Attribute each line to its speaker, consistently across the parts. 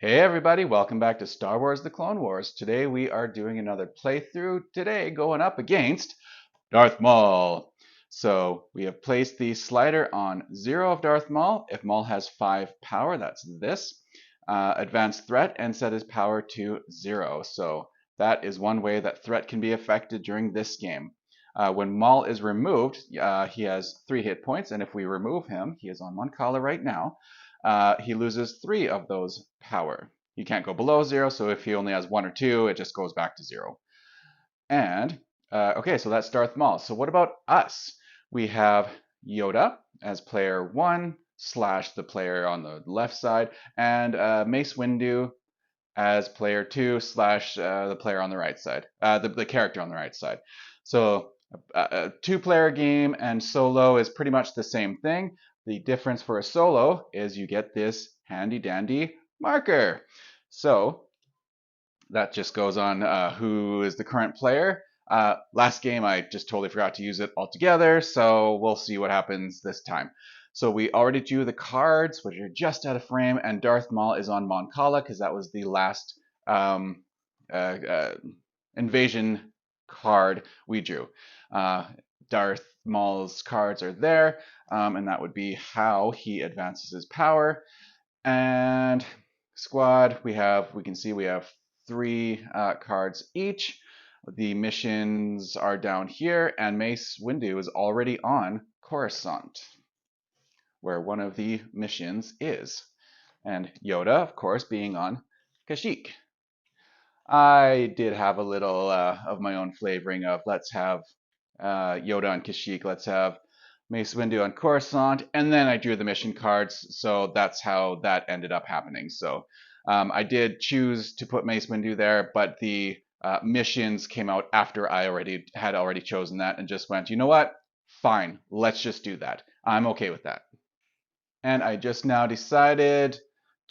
Speaker 1: Hey everybody, welcome back to Star Wars The Clone Wars. Today we are doing another playthrough, today going up against Darth Maul. So we have placed the slider on 0 of Darth Maul. If Maul has 5 power, that's this. Advanced threat and set his power to 0. So that is one way that threat can be affected during this game. When Maul is removed, he has 3 hit points, and if we remove him, he is on 1 collar right now, he loses 3 of those power. He can't go below 0, so if he only has 1 or 2, it just goes back to 0. And, okay, so that's Darth Maul. So what about us? We have Yoda as player 1 slash the player on the left side, and Mace Windu as player 2 slash the player on the right side, the character on the right side. So a two-player game and solo is pretty much the same thing. The difference for a solo is you get this handy dandy marker. So that just goes on who is the current player. Last game I just totally forgot to use it altogether, so we'll see what happens this time. So we already drew the cards, which are just out of frame, and Darth Maul is on Mon Cala because that was the last um, uh, uh, invasion card we drew. Darth Maul's cards are there, and that would be how he advances his power. And squad, we can see we have 3 cards each. The missions are down here, and Mace Windu is already on Coruscant, where one of the missions is. And Yoda, of course, being on Kashyyyk. I did have a little of my own flavoring of let's have Yoda on Kashyyyk, let's have Mace Windu on Coruscant, and then I drew the mission cards, so that's how that ended up happening. So I did choose to put Mace Windu there, but the missions came out after I had already chosen that and just went, you know what? Fine, let's just do that. I'm okay with that. And I just now decided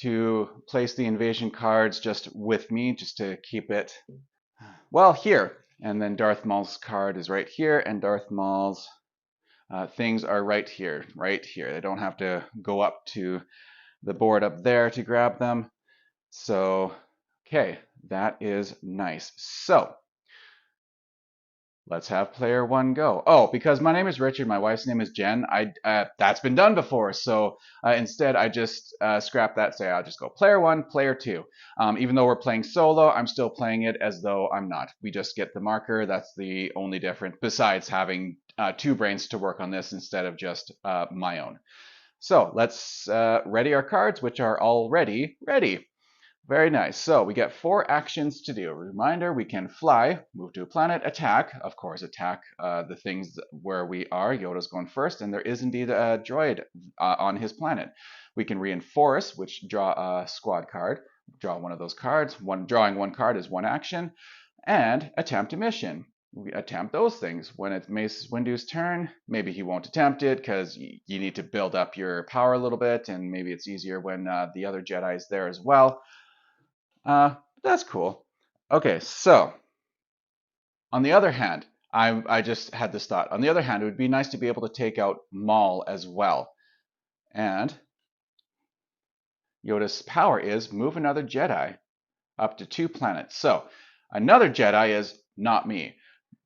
Speaker 1: to place the invasion cards just with me, just to keep it, well, here. And then Darth Maul's card is right here, and Darth Maul's things are right here, right here. They don't have to go up to the board up there to grab them. So, okay, that is nice. So, let's have player 1 go. Oh, because my name is Richard, my wife's name is Jen. That's been done before, so instead I just scrap that. Say I'll just go player 1, player 2. Even though we're playing solo, I'm still playing it as though I'm not. We just get the marker. That's the only difference. Besides having 2 brains to work on this instead of just my own. So let's ready our cards, which are already ready. Very nice. So we get 4 actions to do. A reminder, we can fly, move to a planet, attack, of course, attack the things where we are. Yoda's going first, and there is indeed a droid on his planet. We can reinforce, which draw a squad card. Draw one of those cards. Drawing 1 card is 1 action. And attempt a mission. We attempt those things. When it's Mace Windu's turn, maybe he won't attempt it because you need to build up your power a little bit, and maybe it's easier when the other Jedi's there as well. That's cool. Okay, so on the other hand, I just had this thought. On the other hand, it would be nice to be able to take out Maul as well. And Yoda's power is move another Jedi up to 2 planets. So another Jedi is not me.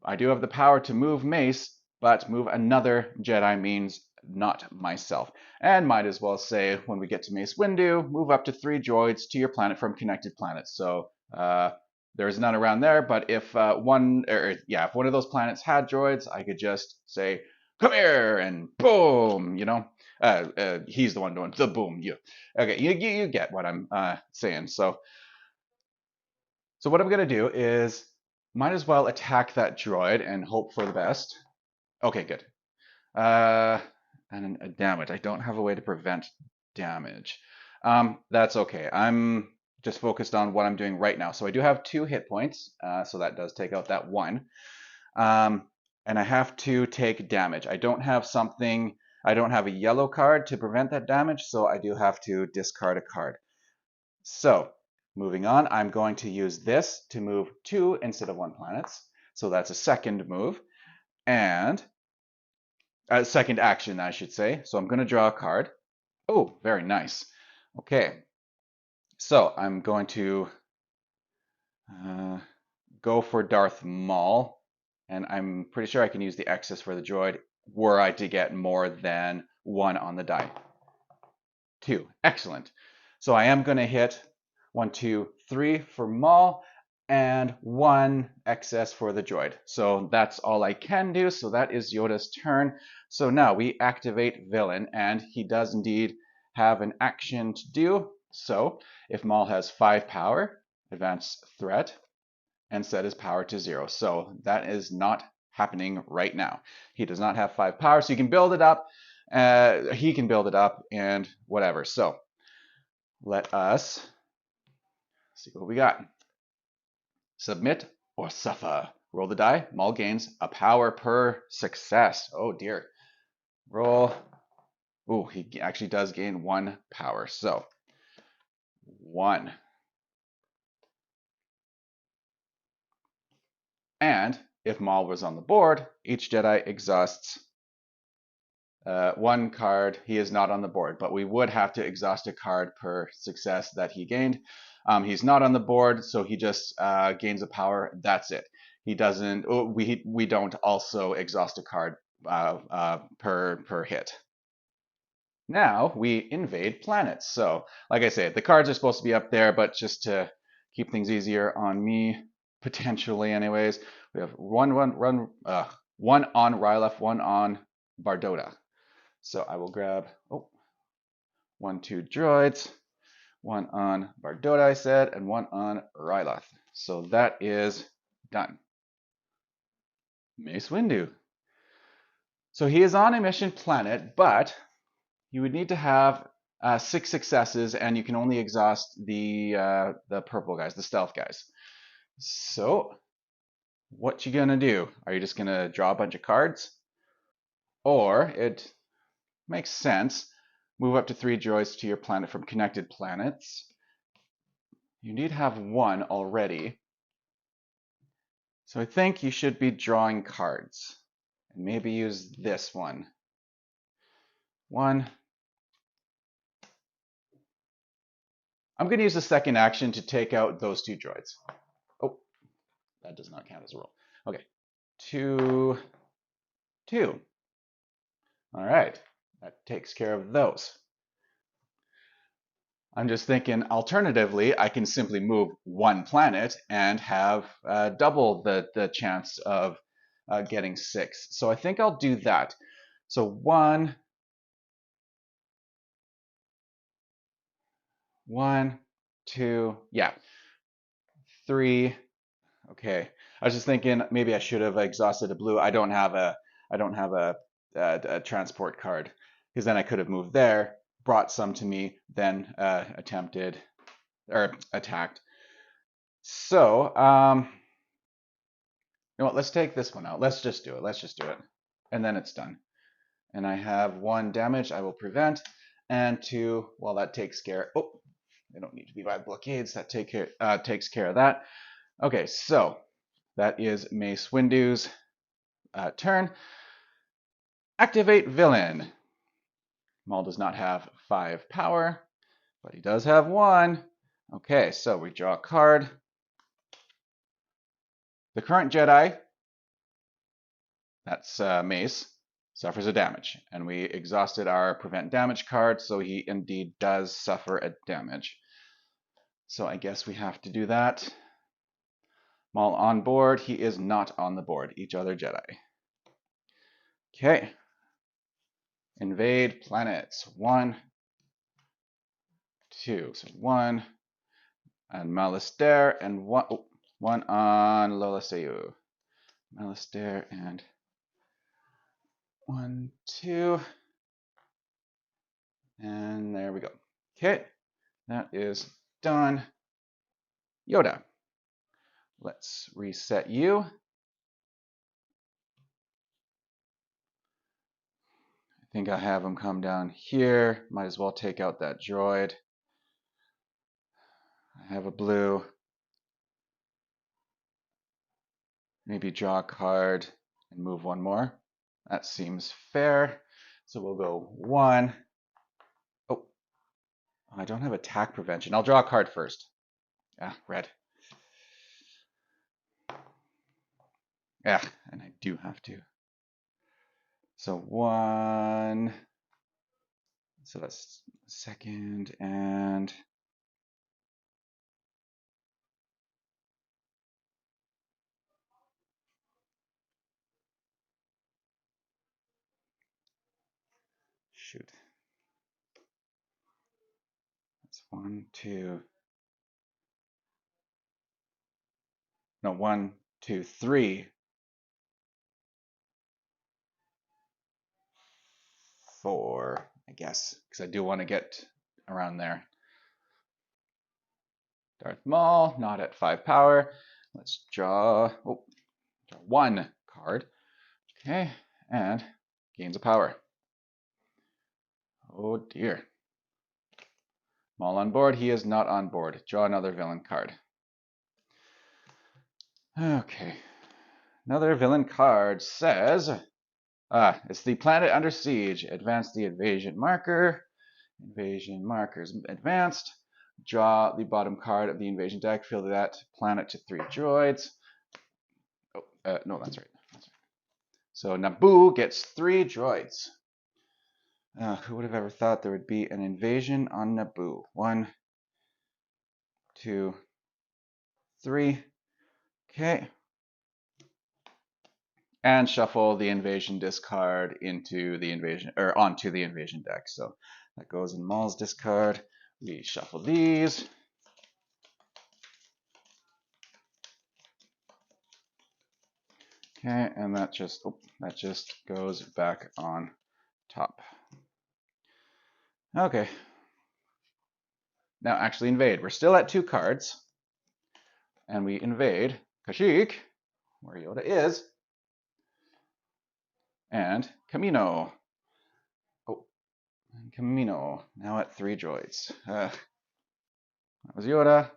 Speaker 1: I do have the power to move Mace, but move another Jedi means not myself. And might as well say, when we get to Mace Windu, move up to 3 droids to your planet from connected planets. So there's none around there, but if if one of those planets had droids, I could just say, come here, and boom, he's the one doing the boom. You get what I'm saying. So what I'm going to do is, might as well attack that droid and hope for the best. Okay, good. And damn it, I don't have a way to prevent damage. That's okay. I'm just focused on what I'm doing right now. So I do have 2 hit points, so that does take out that 1. And I have to take damage. I don't have a yellow card to prevent that damage, so I do have to discard a card. So, moving on, I'm going to use this to move 2 instead of 1 planets. So that's a second move. And second action, I should say. So I'm going to draw a card. Oh, very nice. Okay. So I'm going to go for Darth Maul, and I'm pretty sure I can use the excess for the droid were I to get more than 1 on the die. 2. Excellent. So I am going to hit 1, 2, 3 for Maul and 1 excess for the droid. So that's all I can do. So that is Yoda's turn. So now we activate Villain, and he does indeed have an action to do. So if Maul has 5 power, advance threat, and set his power to 0. So that is not happening right now. He does not have 5 power, so you can build it up. He can build it up and whatever. So let us see what we got. Submit or suffer. Roll the die. Maul gains a power per success. Oh dear. Roll. Ooh, he actually does gain 1 power. So 1. And if Maul was on the board, each Jedi exhausts 1 card. He is not on the board, but we would have to exhaust a card per success that he gained. He's not on the board, so he just gains a power. That's it. He doesn't. We don't also exhaust a card per hit. Now we invade planets. So, like I said, the cards are supposed to be up there, but just to keep things easier on me, potentially, anyways, we have one on Rylef, 1 on Bardota. So I will grab 1, 2 droids, 1 on Bardota, I said, and 1 on Ryloth. So that is done. Mace Windu. So he is on a mission planet, but you would need to have 6 successes, and you can only exhaust the purple guys, the stealth guys. So what you gonna do? Are you just gonna draw a bunch of cards? Or it makes sense. Move up to 3 droids to your planet from connected planets. You need to have 1 already. So I think you should be drawing cards. And maybe use this one. 1. I'm going to use the second action to take out those 2 droids. Oh, that does not count as a roll. Okay. 2, 2. All right. That takes care of those. I'm just thinking, alternatively, I can simply move 1 planet and have double the chance of getting 6. So I think I'll do that. So 1, 1, 2, yeah, 3. Okay, I was just thinking maybe I should have exhausted a blue. I don't have a transport card, because then I could have moved there, brought some to me, then attempted or attacked. So you know what? Let's take this one out. Let's just do it. Let's just do it, and then it's done. And I have 1 damage I will prevent, and 2. Well, that takes care. Oh, they don't need to be by blockades. That takes care of that. Okay, so that is Mace Windu's turn. Activate Villain. Maul does not have 5 power, but he does have 1. Okay, so we draw a card. The current Jedi, that's Mace, suffers a damage, and we exhausted our prevent damage card, so he indeed does suffer a damage. So I guess we have to do that. Maul on board. He is not on the board. Each other Jedi. Okay. Invade planets. 1, 2. So 1 on Malastare and 1, 1 on Lola Seyu. Malastare and 1, 2. And there we go. Okay. That is done. Yoda. Let's reset you. I think I have him come down here. Might as well take out that droid. I have a blue. Maybe draw a card and move 1 more. That seems fair. So we'll go 1. Oh, I don't have attack prevention. I'll draw a card first. Ah, red. Yeah, and I do have to. So one. So that's second and shoot. That's 1, 2. No, 1, 2, 3, 4, I guess, because I do want to get around there. Darth Maul, not at 5 power. Let's draw, draw 1 card. Okay, and gains a power. Oh dear. Maul on board, he is not on board. Draw another villain card. Okay, another villain card says, it's the planet under siege. Advance the invasion marker. Invasion markers advanced. Draw the bottom card of the invasion deck. Fill that planet to 3 droids. Oh, no, that's right. So Naboo gets 3 droids. Who would have ever thought there would be an invasion on Naboo? 1, 2, 3. Okay. And shuffle the invasion discard into the invasion or onto the invasion deck. So that goes in Maul's discard. We shuffle these. Okay, and that just goes back on top. Okay. Now actually invade. We're still at 2 cards. And we invade Kashyyyk, where Yoda is, and Kamino. Oh, and Kamino, now at 3 droids. That was Yoda.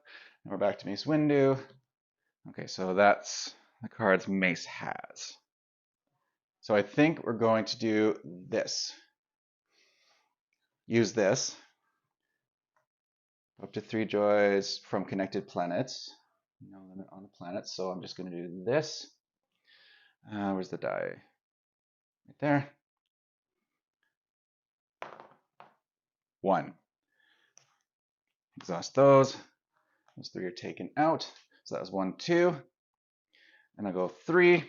Speaker 1: Now we're back to Mace Windu. Okay, so that's the cards Mace has. So I think we're going to do this. Use this. Up to 3 droids from connected planets. No limit on the planets, so I'm just going to do this. Where's the die? Right there. 1. Exhaust those. Those 3 are taken out. So that was 1, 2. And I'll go 3.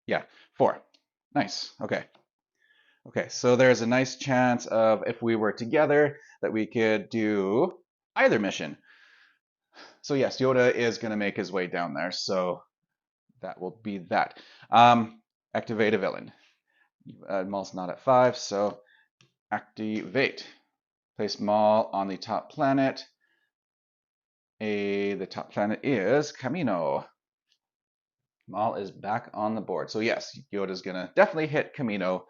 Speaker 1: Yeah, 4. Nice. Okay. Okay, so there's a nice chance of, if we were together, that we could do either mission. So yes, Yoda is going to make his way down there, so that will be that. Activate a villain. Maul's not at 5, so activate. Place Maul on the top planet. The top planet is Kamino. Maul is back on the board. So yes, Yoda's going to definitely hit Kamino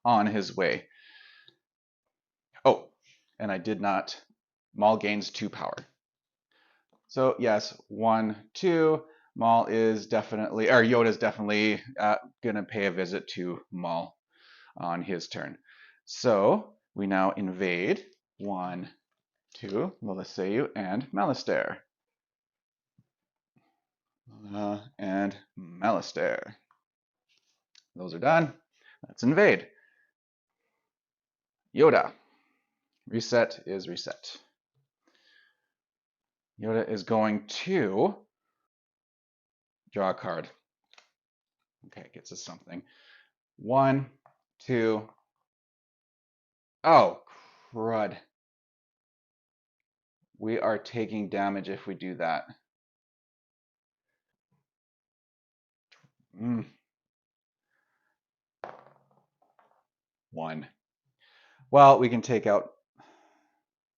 Speaker 1: on his way. Oh, and I did not. Maul gains 2 power. So yes, 1, 2. Maul is definitely, or Yoda's definitely going to pay a visit to Maul on his turn. So we now invade 1, 2, Meliseu and Malistaire. And Malistaire. Those are done. Let's invade. Yoda. Reset is reset. Yoda is going to draw a card. Okay, gets us something. 1, 2. Oh, crud. We are taking damage if we do that. 1. Well, we can take out.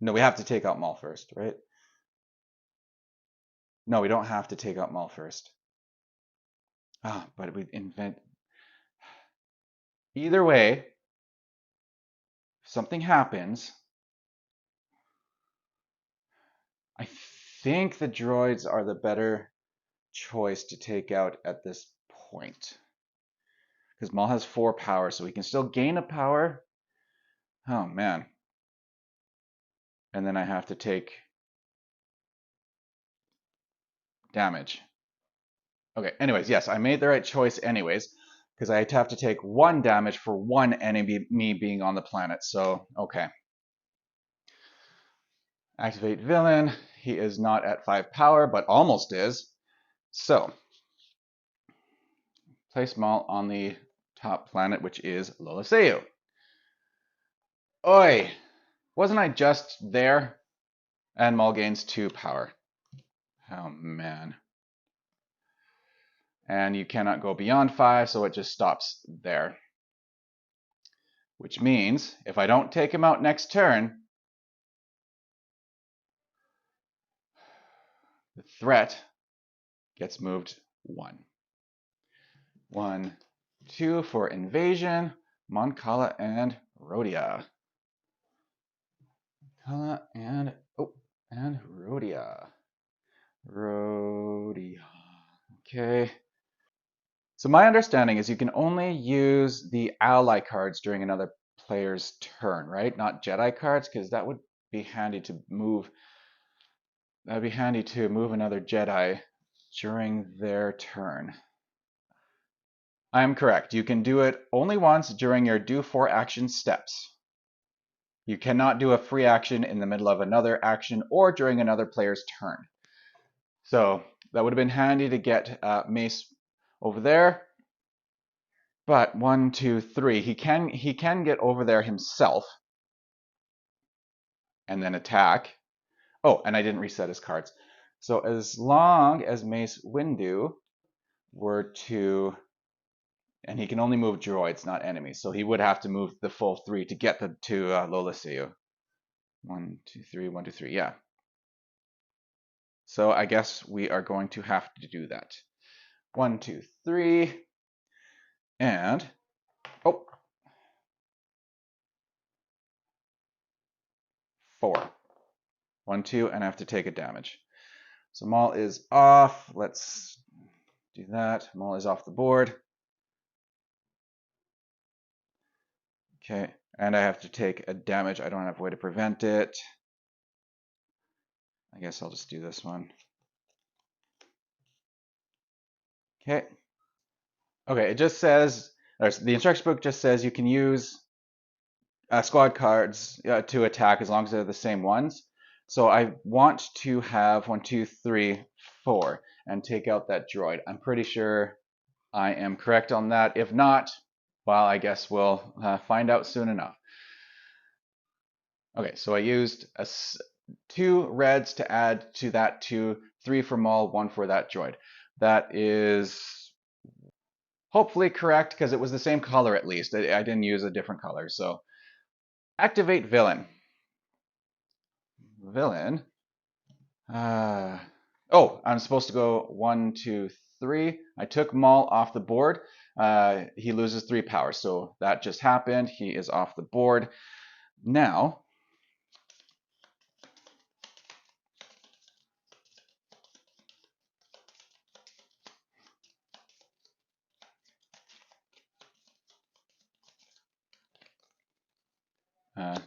Speaker 1: No, we have to take out Maul first, right? No, we don't have to take out Maul first. But we invent. Either way, if something happens, I think the droids are the better choice to take out at this point. because Maul has 4 power, so he can still gain a power. Oh man. And then I have to take damage. Okay, anyways, yes, I made the right choice anyways, because I have to take 1 damage for 1 enemy being on the planet. So, okay. Activate villain. He is not at 5 power, but almost is. So, place Maul on the top planet, which is Loloseu. Oi! Wasn't I just there? And Maul gains 2 power. Oh man. And you cannot go beyond 5, so it just stops there. Which means, if I don't take him out next turn, the threat gets moved 1. 1, 2 for invasion, Mon Cala and Rhodia. Cala and Rhodia. Rhodia. Okay. So my understanding is you can only use the ally cards during another player's turn, right? Not Jedi cards, because that would be handy to move. That'd be handy to move another Jedi during their turn. I am correct. You can do it only once during your do 4 action steps. You cannot do a free action in the middle of another action or during another player's turn. So that would have been handy to get Mace over there. But 1, 2, 3, he can get over there himself and then attack. Oh, and I didn't reset his cards. So as long as Mace Windu were to, and he can only move droids, not enemies, so he would have to move the full 3 to get to Loloseu. 1, 2, 3, 1, 2, 3, yeah. So I guess we are going to have to do that. 1, 2, 3, and oh, 4. 1, 2, and I have to take a damage. So Maul is off. Let's do that. Maul is off the board. Okay, and I have to take a damage. I don't have a way to prevent it. I guess I'll just do this one. Okay. Okay, it just says, the instruction book just says you can use squad cards to attack as long as they're the same ones. So I want to have 1, 2, 3, 4 and take out that droid. I'm pretty sure I am correct on that. If not, well, I guess we'll find out soon enough. Okay, so I used 2 reds to add to that 2, 3 for Maul, 1 for that droid. That is hopefully correct because it was the same color at least. I didn't use a different color. So activate villain. Villain. Oh, I'm supposed to go 1, 2, 3. I took Maul off the board. He loses 3 power. So that just happened. He is off the board. Now,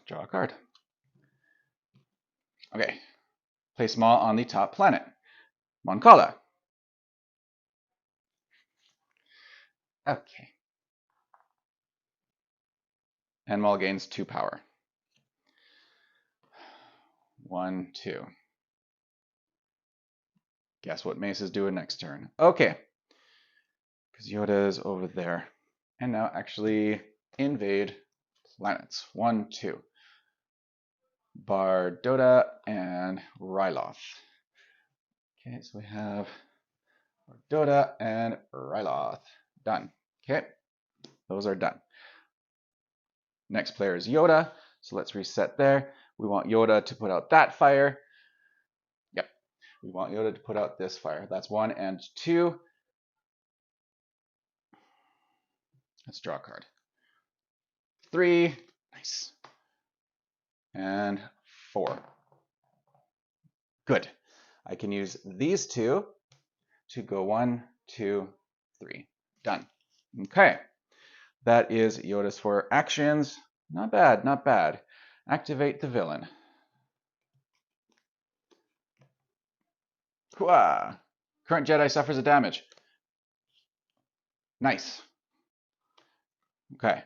Speaker 1: draw a card. Okay. Place Maul on the top planet. Mon Cala. Okay. And Maul gains 2 power. 1, 2. Guess what Mace is doing next turn. Okay. Because Yoda is over there. And now actually invade planets. 1, 2. Bardoda and Ryloth. Okay, so we have Bardoda and Ryloth. Done. Okay, those are done. Next player is Yoda, so let's reset there. We want Yoda to put out that fire. Yep, we want Yoda to put out this fire. That's 1 and 2. Let's draw a card. 3, nice. And 4. Good. I can use these 2 to go 1, 2, 3. Done. Okay. that is Yoda's 4 actions. Not bad, not bad. Activate the villain. Hooah! Current Jedi suffers a damage. Nice. Okay.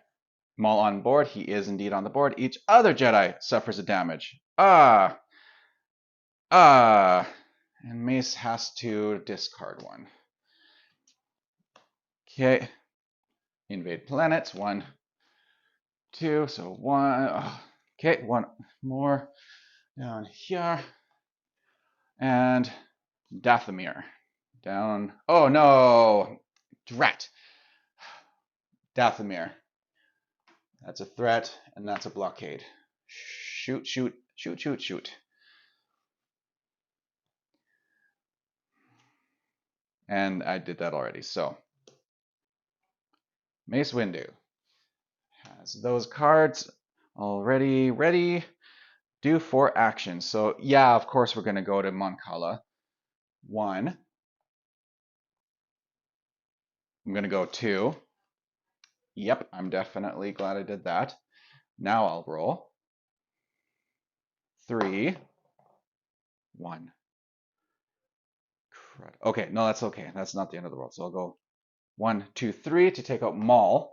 Speaker 1: Maul on board. He is indeed on the board. Each other Jedi suffers a damage. Ah. And Mace has to discard one. Okay. Invade planets. 1, 2. So 1. Okay. 1 more down here. And Dathomir. Down. Oh no! Drat. Dathomir. That's a threat, and that's a blockade. Shoot, shoot, shoot, shoot, shoot. And I did that already. So Mace Windu has those cards already ready. Do 4 actions. So yeah, of course we're going to go to Mon Cala. 1. I'm going to go 2. Yep, I'm definitely glad I did that. Now I'll roll. 3. 1. Okay, no, that's okay. That's not the end of the world. So I'll go 1, 2, 3 to take out Maul.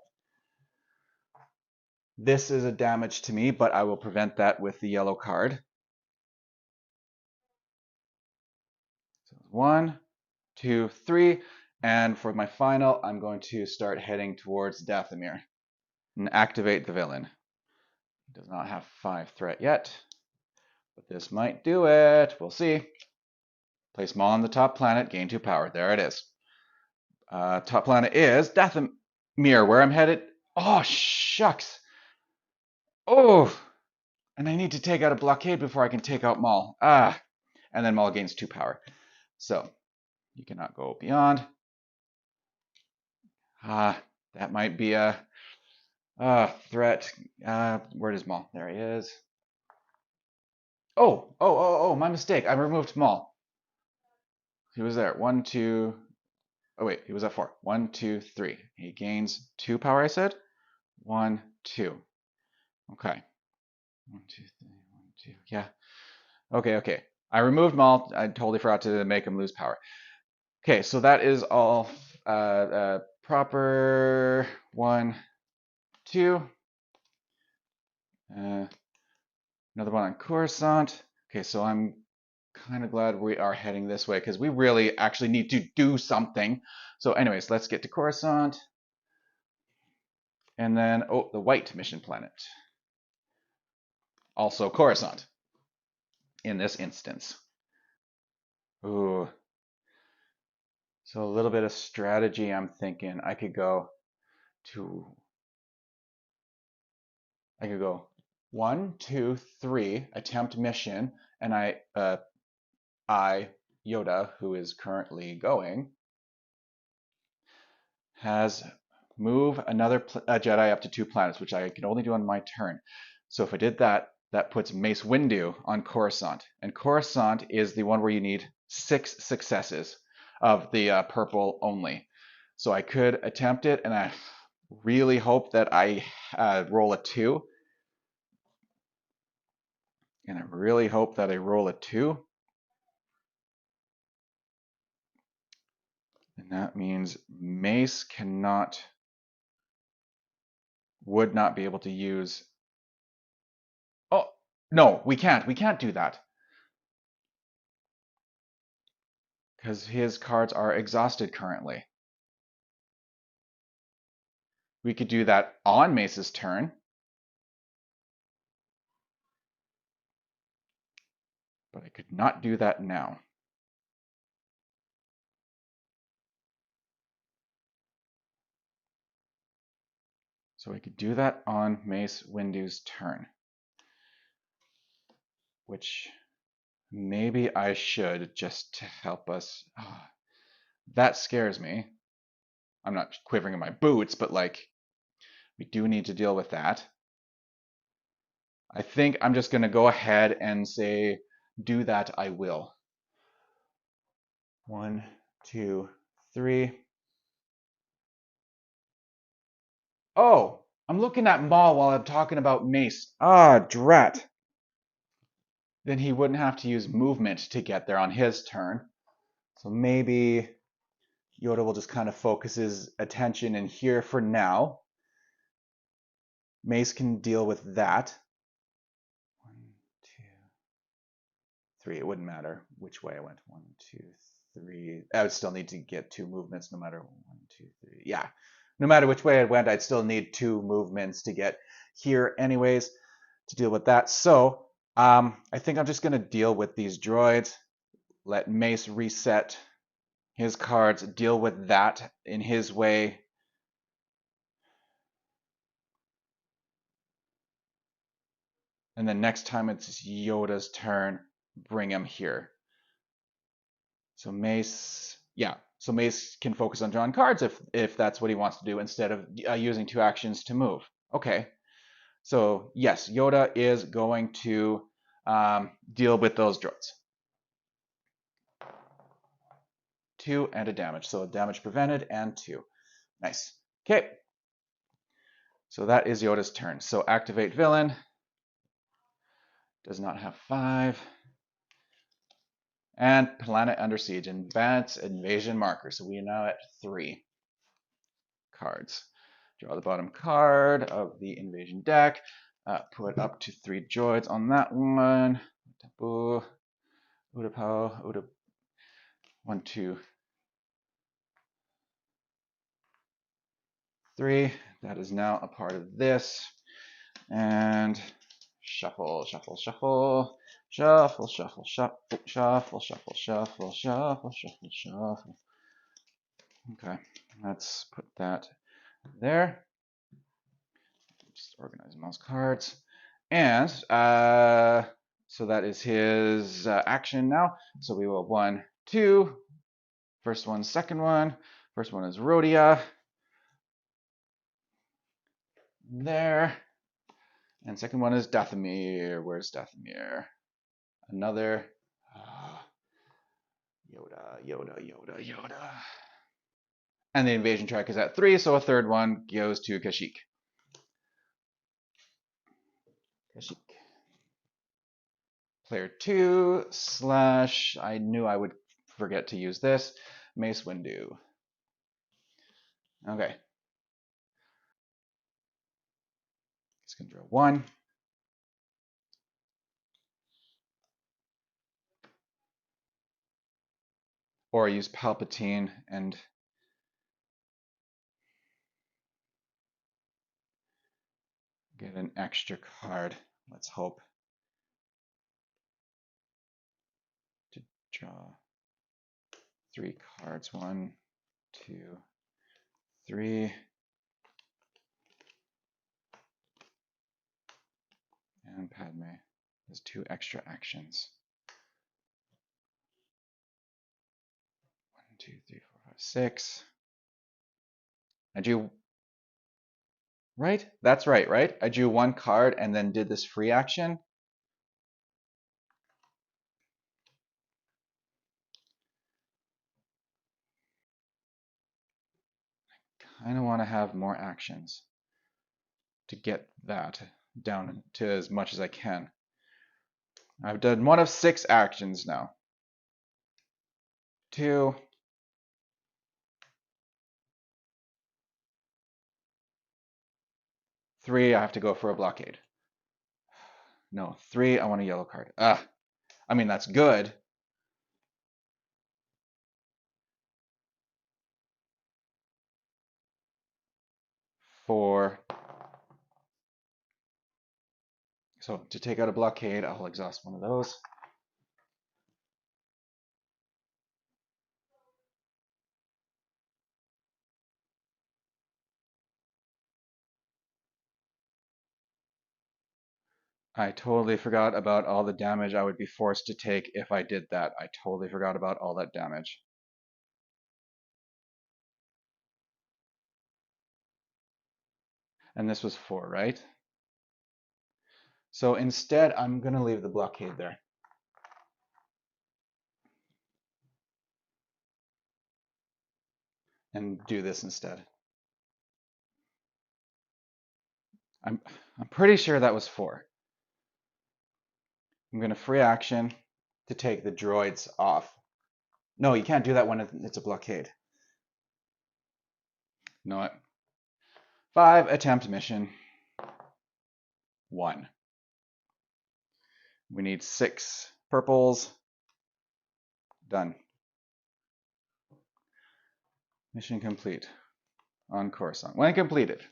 Speaker 1: This is a damage to me, but I will prevent that with the yellow card. So 1, 2, 3. And for my final, I'm going to start heading towards Dathomir and activate the villain. He does not have 5 threat yet, but this might do it. We'll see. Place Maul on the top planet, gain 2 power. There it is. Top planet is Dathomir, where I'm headed. Oh, shucks. Oh, and I need to take out a blockade before I can take out Maul. And then Maul gains 2 power. So you cannot go beyond. That might be a threat. Where is Maul? There he is. Oh, my mistake. I removed Maul. He was there. 1, 2. Oh, wait, he was at 4. 1, 2, 3. He gains 2 power, I said? 1, 2. Okay. 1, 2, 3, 1, 2. Yeah. Okay. I removed Maul. I totally forgot to make him lose power. Okay, so that is all proper. 1, 2. Another one on Coruscant. Okay, so I'm kind of glad we are heading this way because we really actually need to do something. So anyways, let's get to Coruscant. And then, the white mission planet. Also Coruscant in this instance. Ooh. So a little bit of strategy I'm thinking. I could go 1, 2, 3, attempt mission, and I, Yoda, who is currently going, has move another Jedi up to 2 planets, which I can only do on my turn. So if I did that, that puts Mace Windu on Coruscant. And Coruscant is the one where you need 6 successes of the purple only. So I could attempt it, and I really hope that I roll a 2. And I really hope that I roll a 2. And that means Mace would not be able to use. Oh, no, we can't. We can't do that. Because his cards are exhausted currently. We could do that on Mace's turn. But I could not do that now. So I could do that on Mace Windu's turn. Which maybe I should, just to help us. Oh, that scares me. I'm not quivering in my boots, but like, we do need to deal with that. I think I'm just going to go ahead and say, do that, I will. 1, 2, 3. Oh, I'm looking at Maul while I'm talking about Mace. Ah, drat. Then he wouldn't have to use movement to get there on his turn. So maybe Yoda will just kind of focus his attention in here for now. Mace can deal with that. 1, 2, 3. It wouldn't matter which way I went. 1, 2, 3. I would still need to get 2 movements no matter 1, 2, 3. Yeah. No matter which way I went, I'd still need 2 movements to get here anyways to deal with that. So I think I'm just going to deal with these droids, let Mace reset his cards, deal with that in his way. And then next time it's Yoda's turn, bring him here. So Mace, yeah. So Mace can focus on drawing cards if that's what he wants to do instead of using 2 actions to move. Okay. So yes, Yoda is going to deal with those droids. 2 and a damage. So damage prevented and 2. Nice. Okay. So that is Yoda's turn. So activate villain. Does not have 5. And planet under siege. Advance invasion marker. So we are now at 3 cards. Draw the bottom card of the invasion deck. Put up to 3 droids on that one. Tapu, Udapau, Udap. 1, 2, 3. That is now a part of this. And shuffle, shuffle, shuffle. Shuffle, shuffle, shuffle, shuffle, shuffle, shuffle, shuffle, shuffle, shuffle. Okay, let's put that there. Just organize mouse cards. And so that is his action now. So we will 1, 2. First one, second one. First one is Rhodia. There. And second one is Dathomir. Where's Dathomir? Another. Yoda, Yoda, Yoda, Yoda. And the invasion track is at 3, so a third one goes to Kashyyyk. Kashyyyk. Player 2 / I knew I would forget to use this. Mace Windu. Okay. He's going to draw 1. Or use Palpatine and get an extra card. Let's hope. To draw 3 cards. 1, 2, 3. And Padme has 2 extra actions. 1, 2, 3, 4, 5, 6. I drew. Right? That's right, right? I drew 1 card and then did this free action. Kind of want to have more actions to get that down to as much as I can. I've done 1 of 6 actions now. 2. 3, I have to go for a blockade. No, 3, I want a yellow card. I mean, that's good. 4. So to take out a blockade, I'll exhaust 1 of those. I totally forgot about all the damage I would be forced to take if I did that. I totally forgot about all that damage. And this was 4, right? So instead, I'm going to leave the blockade there. And do this instead. I'm pretty sure that was 4. I'm going to free action to take the droids off. No, you can't do that when it's a blockade. You know what? 5 attempt mission. 1. We need 6 purples. Done. Mission complete. On Coruscant. When completed,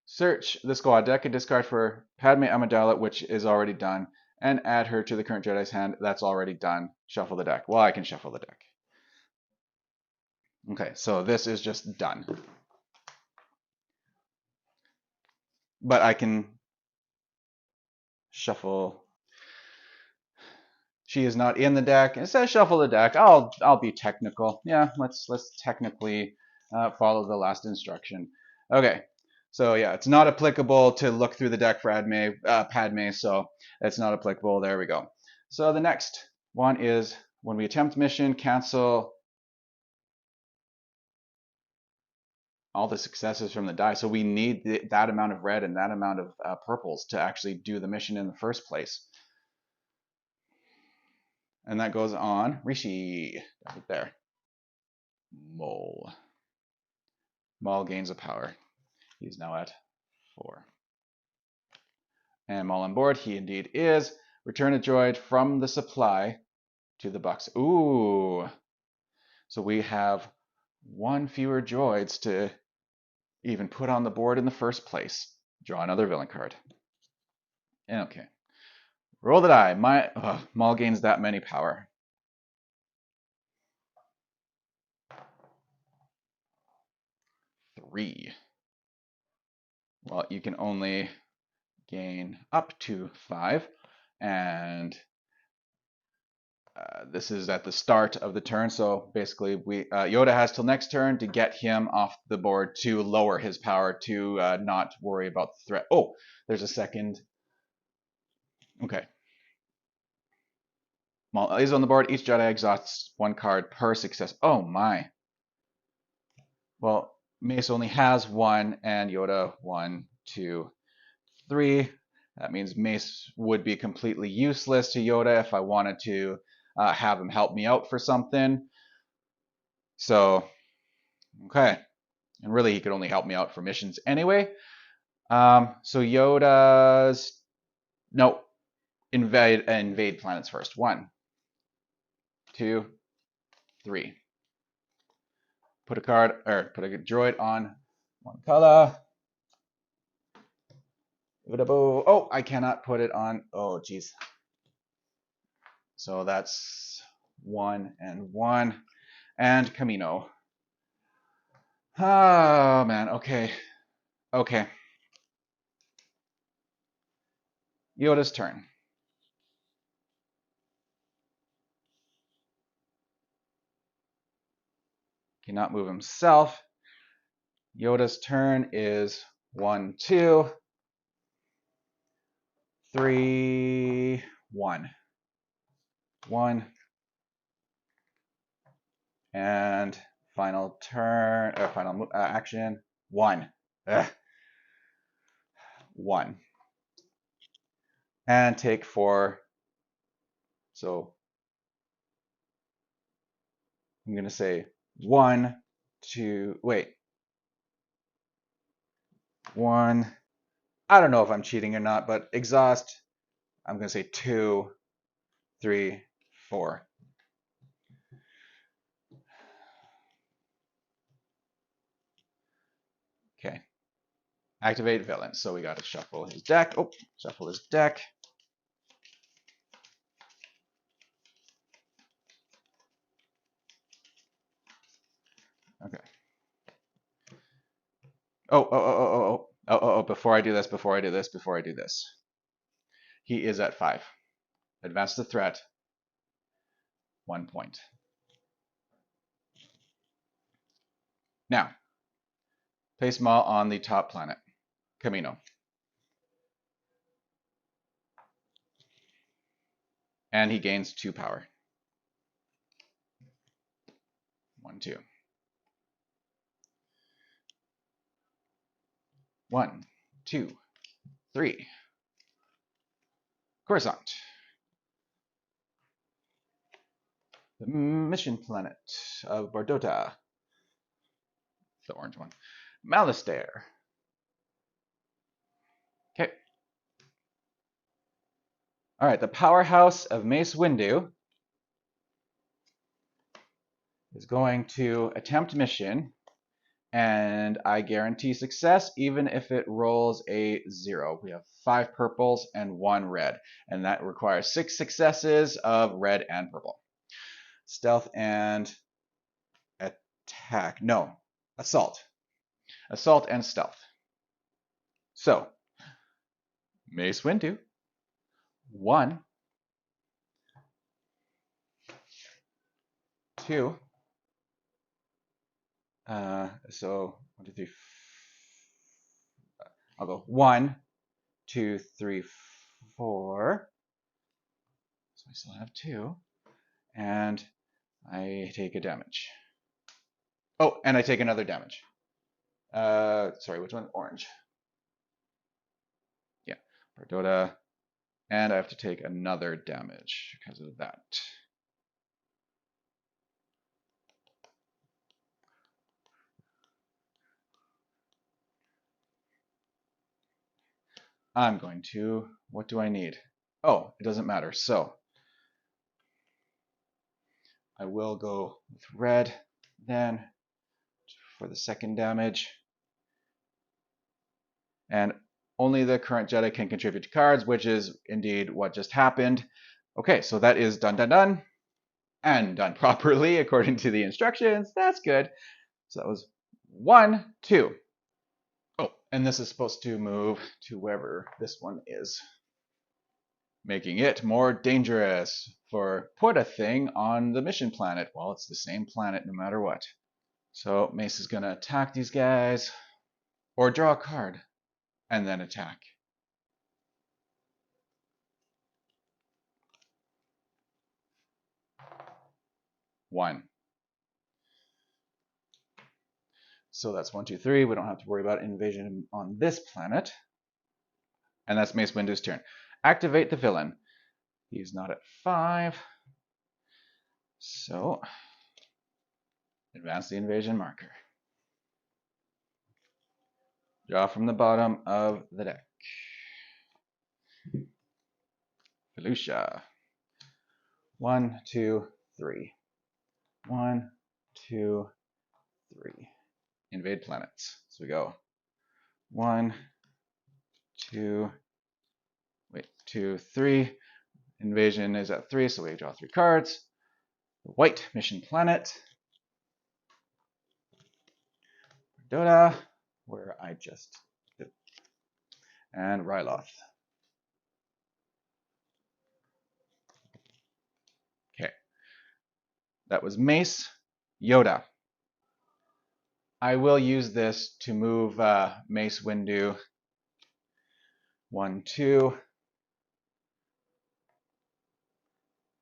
Speaker 1: search the squad deck and discard for Padme Amidala, which is already done, and add her to the current Jedi's hand. That's already done. Shuffle the deck. Well, I can shuffle the deck. Okay, so this is just done. But I can shuffle. She is not in the deck. It says shuffle the deck. I'll be technical. Yeah, let's technically follow the last instruction. Okay, so yeah, it's not applicable to look through the deck for Padme, so it's not applicable. There we go. So the next one is when we attempt mission, cancel all the successes from the die. So we need that amount of red and that amount of purples to actually do the mission in the first place. And that goes on Rishi, right there. Maul. Maul gains a power. He's now at 4. And Maul on board, he indeed is. Return a droid from the supply to the box. Ooh. So we have 1 fewer droids to even put on the board in the first place. Draw another villain card. Okay. Roll the die. Maul gains that many power. 3. Well, you can only gain up to 5, and this is at the start of the turn. So basically, Yoda has till next turn to get him off the board to lower his power to not worry about the threat. Oh, there's a second. Okay. Maul is on the board. Each Jedi exhausts 1 card per success. Oh my. Well, Mace only has 1, and Yoda 1, 2, 3. That means Mace would be completely useless to Yoda if I wanted to have him help me out for something. So, okay. And really, he could only help me out for missions anyway. So Yoda's... No. Invade planets first. 1, 2, 3. Put a droid on 1 color. Oh, I cannot put it on. Oh, geez. So that's 1 and 1. And Camino. Oh, man. Okay. Okay. Yoda's turn. Cannot move himself. Yoda's turn is 1, 2, 3, 1. 1. And final turn, final action, 1. Ugh. 1. And take 4. So I'm going to say 1, 2, wait. 1. I don't know if I'm cheating or not, but exhaust, I'm going to say 2, 3, 4. Okay. Activate villain. So we got to shuffle his deck. Oh, shuffle his deck. Okay. Oh, before I do this. He is at 5. Advance the threat. 1 point. Now, place Maul on the top planet, Camino. And he gains 2 power. 1, 2. 1, 2, 3. Coruscant. The mission planet of Bardota. The orange one. Malastare. Okay. All right, the powerhouse of Mace Windu is going to attempt mission, and I guarantee success even if it rolls a 0. We have 5 purples and 1 red, and that requires 6 successes of red and purple. Stealth and attack. No, assault. Assault and stealth. So, Mace Windu, 1, 2, so 1, 2, 3, I'll go 1, 2, 3, 4. So I still have 2, and I take a damage. Oh, and I take another damage. Sorry, which one? Orange. Yeah, Bardota, and I have to take another damage because of that. I'm going to, what do I need? Oh, it doesn't matter. So I will go with red then for the second damage. And only the current Jedi can contribute to cards, which is indeed what just happened. Okay, so that is done, done, done. And done properly according to the instructions. That's good. So that was 1, 2. Oh, and this is supposed to move to wherever this one is, making it more dangerous for put a thing on the mission planet. Well, it's the same planet no matter what. So Mace is going to attack these guys, or draw a card, and then attack. One. So that's 1, 2, 3. We don't have to worry about invasion on this planet. And that's Mace Windu's turn. Activate the villain. He's not at 5. So advance the invasion marker. Draw from the bottom of the deck. Felucia. 1, 2, 3. 1, 2, 3. Invade planets. So we go 1, 2, 2, 3. Invasion is at 3, so we draw 3 cards. The white mission planet. Dota, where I just did. And Ryloth. Okay. That was Mace, Yoda. I will use this to move Mace Windu 1, 2.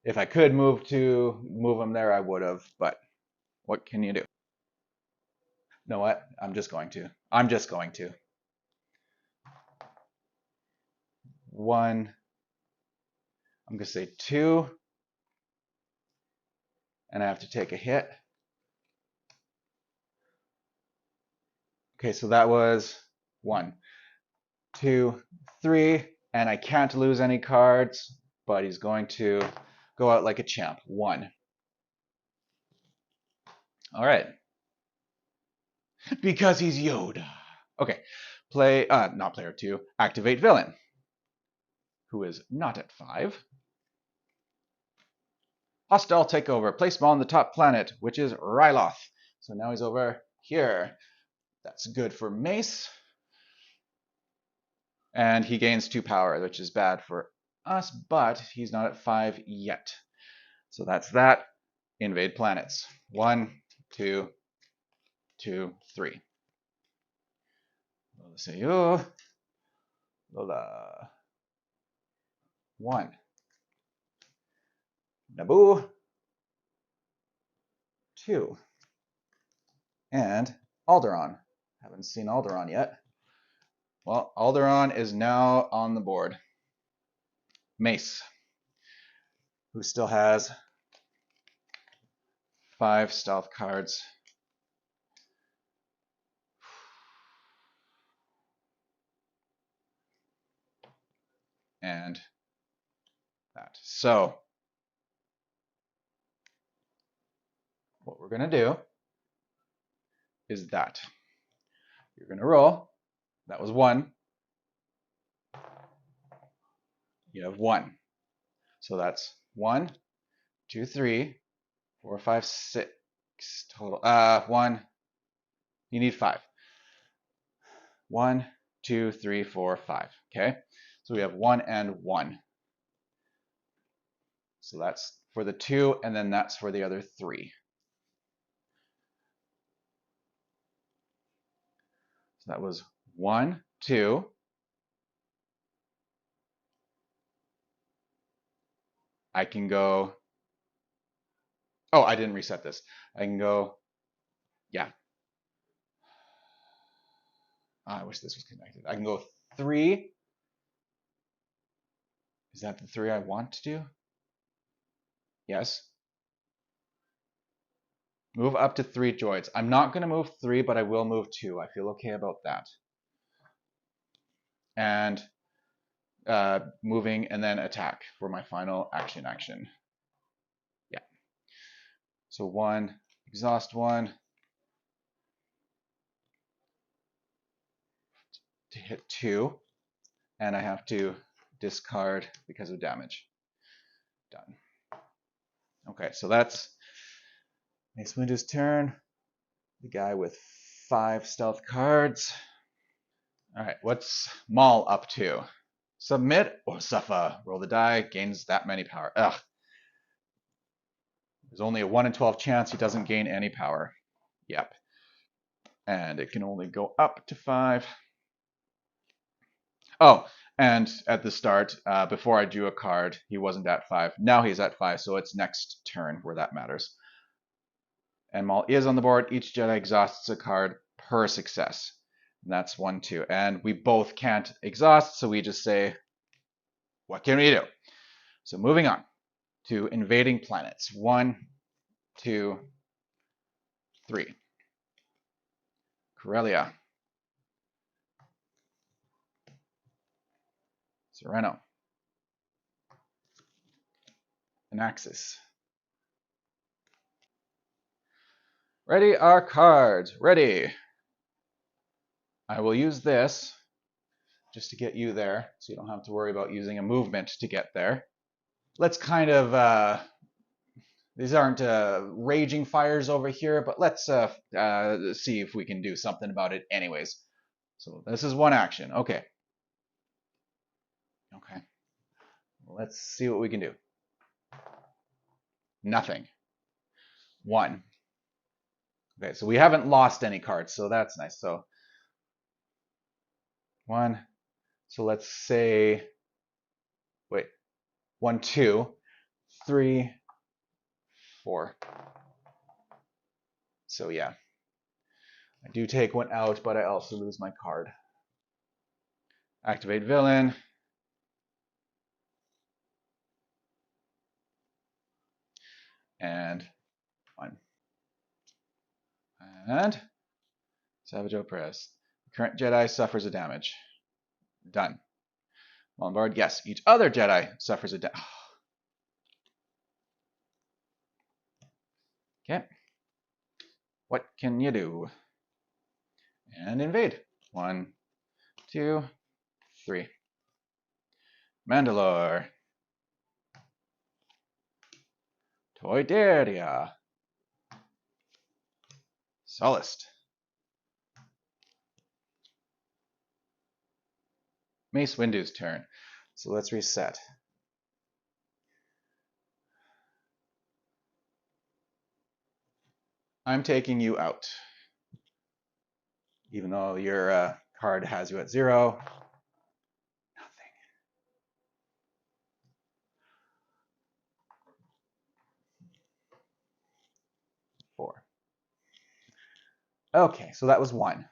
Speaker 1: If I could move him there, I would have, but what can you do? You know what? I'm just going to. 1, I'm going to say 2, and I have to take a hit. Okay, so that was 1, 2, 3, and I can't lose any cards, but he's going to go out like a champ. 1. All right. Because he's Yoda. Okay, not player 2, activate villain, who is not at 5. Hostile takeover, place Maul on the top planet, which is Ryloth. So now he's over here. That's good for Mace. And he gains 2 power, which is bad for us, but he's not at 5 yet. So that's that. Invade planets. 1, 2, 2, 3. Lola say yo. Lola. 1. Naboo. 2. And Alderaan. Haven't seen Alderaan yet. Well, Alderaan is now on the board. Mace, who still has 5 stealth cards. And that. So, what we're going to do is that. You're going to roll. That was 1. You have 1. So that's 1, 2, 3, 4, 5, 6 total. 1. You need 5. 1, 2, 3, 4, 5. Okay. So we have 1 and 1. So that's for the 2, and then that's for the other 3. So that was 1, 2. I can go. Oh, I didn't reset this. I can go. Yeah. I wish this was connected. I can go 3. Is that the 3 I want to do? Yes. Move up to 3 droids. I'm not going to move 3, but I will move 2. I feel okay about that. And moving and then attack for my final action. Yeah. So 1, exhaust 1 to hit 2, and I have to discard because of damage. Done. Okay, so that's Mace Windu's turn. The guy with 5 stealth cards. All right, what's Maul up to? Submit or suffer. Roll the die, gains that many power. Ugh. There's only a 1 in 12 chance he doesn't gain any power. Yep. And it can only go up to 5. Oh, and at the start, before I drew a card, he wasn't at 5. Now he's at 5, so it's next turn where that matters. And Maul is on the board. Each Jedi exhausts a card per success. And that's 1, 2. And we both can't exhaust, so we just say, what can we do? So moving on to invading planets. 1, 2, 3. Corellia. Sereno. Anaxis. Ready our cards. Ready. I will use this just to get you there, so you don't have to worry about using a movement to get there. Let's kind of, these aren't raging fires over here, but let's see if we can do something about it anyways. So this is 1 action. Okay. Okay. Let's see what we can do. Nothing. 1. Okay, so we haven't lost any cards, so that's nice. So 1. So let's say, wait, 1, 2, 3, 4. So yeah, I do take 1 out, but I also lose my card. Activate villain. And 1. And Savage Opress. Current Jedi suffers a damage. Done. Lombard, yes. Each other Jedi suffers a damage. Okay. What can you do? And invade. 1, 2, 3. Mandalore. Toydaria. Sullust. Mace Windu's turn. So let's reset. I'm taking you out. Even though your card has you at 0. Nothing. 4. Okay, so that was 1.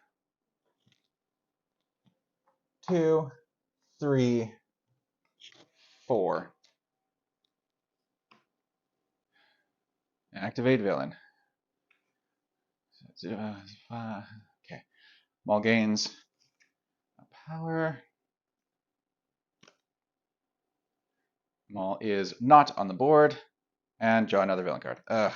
Speaker 1: 2, 3, 4. Activate villain. Okay. Maul gains a power. Maul is not on the board. And draw another villain card. Ugh.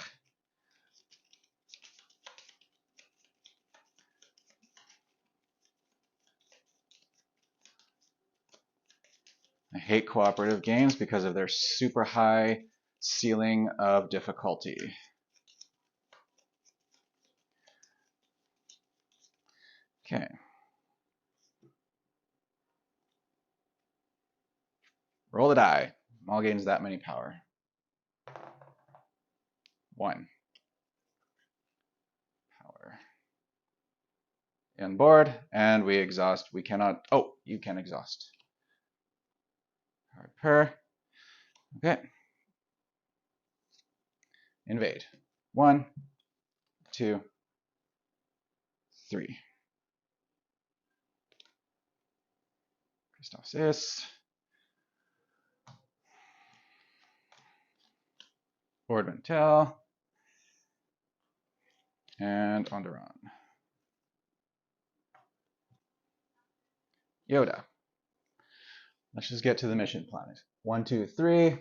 Speaker 1: I hate cooperative games because of their super high ceiling of difficulty. Okay. Roll the die. Maul gains that many power. 1. Power. In board, and we exhaust. We cannot. Oh, you can exhaust. Hard per. Okay. Invade. 1, 2, 3. Christoph's is. Board Ventel. And Onderon. Yoda. Let's just get to the mission planet. 1, 2, 3.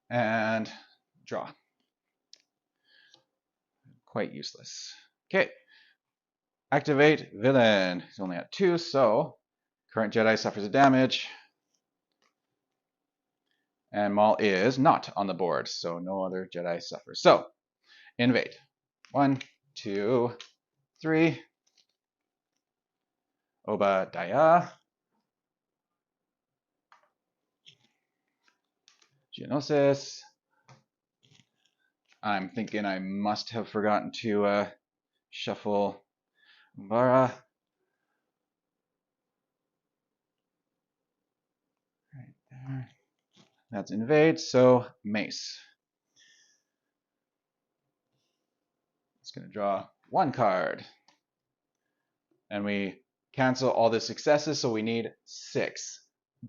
Speaker 1: And draw. Quite useless. Okay. Activate villain. He's only at 2, so current Jedi suffers a damage. And Maul is not on the board, so no other Jedi suffers. So, invade. 1, 2, 3. Obadiah. Geonosis. I'm thinking I must have forgotten to shuffle Umbara. Right there. That's invade, so mace. It's going to draw 1 card. And we cancel all the successes, so we need 6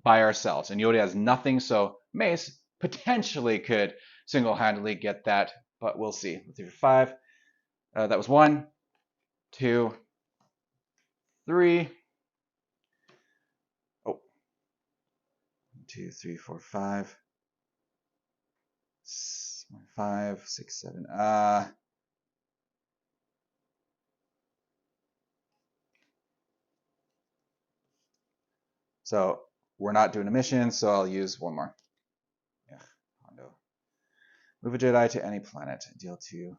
Speaker 1: by ourselves. And Yoda has nothing, so mace potentially could single-handedly get that, but we'll see. Let's see for 5. That was 1, 2, 3. Oh. 1, 2, 3, 4, 5. 5, 6, 7. So we're not doing a mission, so I'll use 1 more. Yeah, Hondo. Move a Jedi to any planet. Deal 2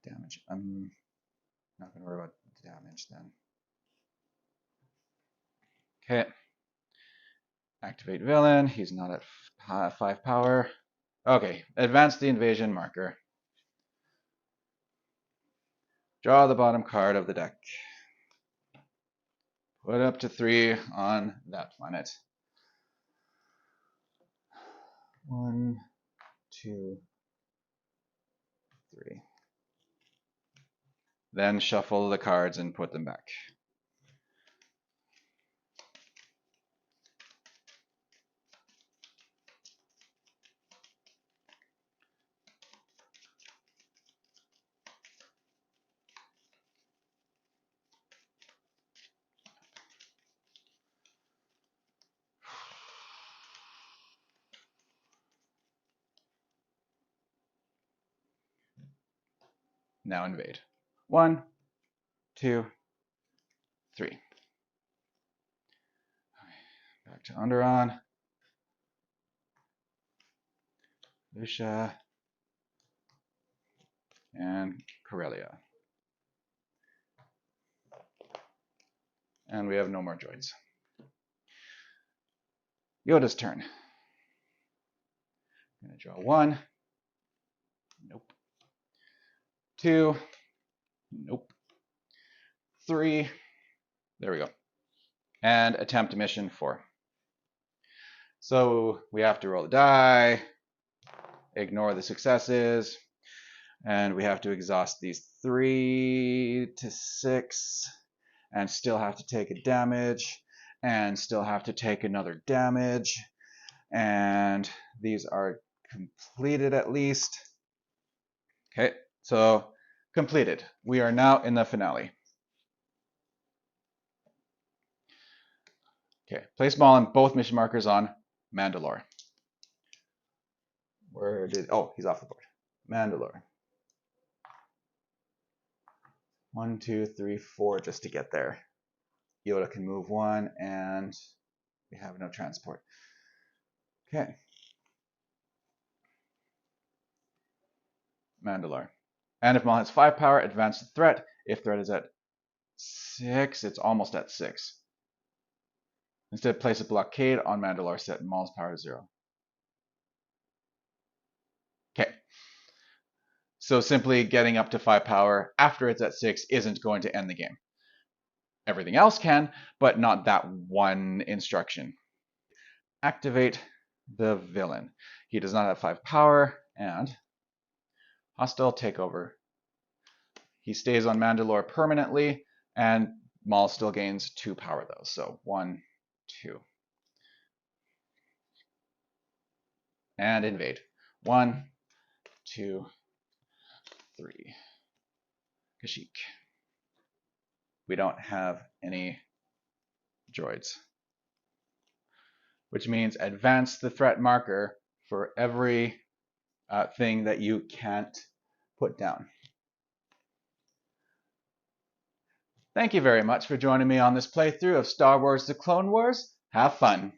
Speaker 1: damage. I'm not going to worry about the damage then. Okay. Activate villain. He's not at 5 power. Okay. Advance the invasion marker. Draw the bottom card of the deck. Put up to 3 on that planet. 1, 2, 3. Then shuffle the cards and put them back. Now invade. 1, 2, 3. Back to Onderon. Lucia. And Corellia. And we have no more droids. Yoda's turn. I'm going to draw 1. Nope. 2. Nope. 3. There we go. And attempt mission 4. So we have to roll the die, ignore the successes, and we have to exhaust these 3 to 6. and still have to take a damage, and still have to take another damage, and these are completed at least. Okay, so completed. We are now in the finale. Okay, place Maul and both mission markers on Mandalore. Where did, oh, he's off the board. Mandalore. 1, 2, 3, 4 just to get there. Yoda can move 1 and we have no transport. Okay. Mandalore. And if Maul has 5 power, advance the threat. If threat is at 6, it's almost at 6. Instead, place a blockade on Mandalore, set Maul's power to 0. Okay. So simply getting up to 5 power after it's at 6 isn't going to end the game. Everything else can, but not that one instruction. Activate the villain. He does not have 5 power, and hostile takeover. He stays on Mandalore permanently, and Maul still gains 2 power though. So 1, 2. And invade. 1, 2, 3. Kashyyyk. We don't have any droids, which means advance the threat marker for every thing that you can't put down. Thank you very much for joining me on this playthrough of Star Wars: The Clone Wars. Have fun!